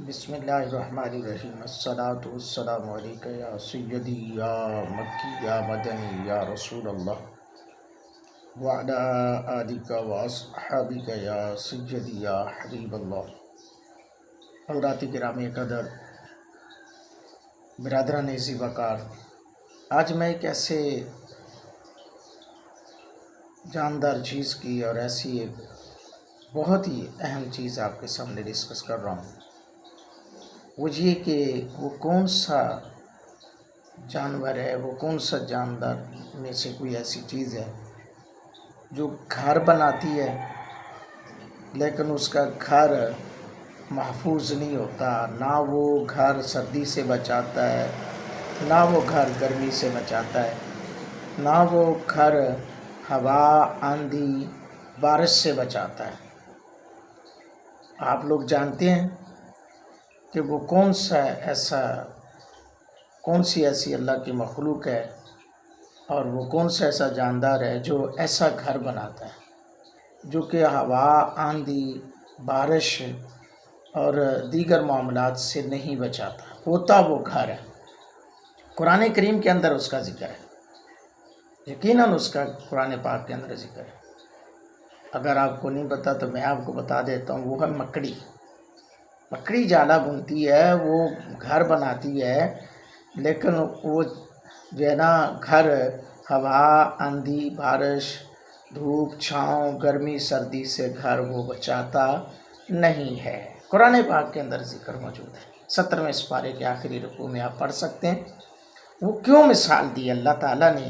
بسم اللہ الرحمن الرحیم الصلاۃ والسلام علیکہ یا سیدی یا مکی یا مدنی یا رسول اللہ وعلی آلک واصحابک یا سیدی یا حبیب اللہ۔ حضرات گرامی قدر، برادران عزیز وقار، آج میں ایک ایسے جاندار چیز کی اور ایسی ایک بہت ہی اہم چیز آپ کے سامنے ڈسکس کر رہا ہوں۔ وہ یہ کہ وہ کون سا جانور ہے، وہ کون سا جاندار میں سے کوئی ایسی چیز ہے جو گھر بناتی ہے لیکن اس کا گھر محفوظ نہیں ہوتا، نہ وہ گھر سردی سے بچاتا ہے، نہ وہ گھر گرمی سے بچاتا ہے، نہ وہ گھر ہوا، آندھی، بارش سے بچاتا ہے۔ آپ لوگ جانتے ہیں کہ وہ کون سی ایسی اللہ کی مخلوق ہے اور وہ کون سا ایسا جاندار ہے جو ایسا گھر بناتا ہے جو کہ ہوا، آندھی، بارش اور دیگر معاملات سے نہیں بچاتا، ہوتا وہ گھر ہے۔ قرآن کریم کے اندر اس کا ذکر ہے، یقیناً اس کا قرآن پاک کے اندر ذکر ہے۔ اگر آپ کو نہیں پتا تو میں آپ کو بتا دیتا ہوں، وہ ہے مکڑی۔ مکڑی جالا بنتی ہے، وہ گھر بناتی ہے، لیکن وہ جو ہے نا گھر ہوا، آندھی، بارش، دھوپ، چھاؤں، گرمی، سردی سے گھر وہ بچاتا نہیں ہے۔ قرآن پاک کے اندر ذکر موجود ہے، 17ویں سپارے کے آخری رکوع میں آپ پڑھ سکتے ہیں۔ وہ کیوں مثال دی اللہ تعالیٰ نے؟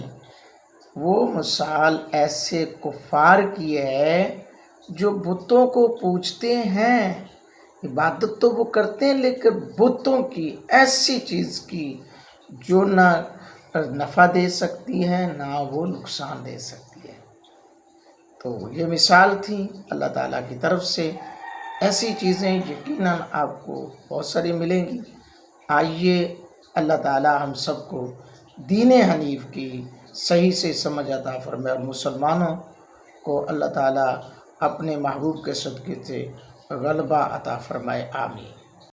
وہ مثال ایسے کفار کی ہے جو بتوں کو پوجتے ہیں، عبادت تو وہ کرتے ہیں لیکن بتوں کی، ایسی چیز کی جو نہ نفع دے سکتی ہے نہ وہ نقصان دے سکتی ہے۔ تو یہ مثال تھی اللہ تعالیٰ کی طرف سے۔ ایسی چیزیں یقیناً آپ کو بہت ساری ملیں گی۔ آئیے اللہ تعالیٰ ہم سب کو دین حنیف کی صحیح سے سمجھ عطا فرمائے اور مسلمانوں کو اللہ تعالیٰ اپنے محبوب کے صدقے سے غلبہ عطا فرمائے، آمین۔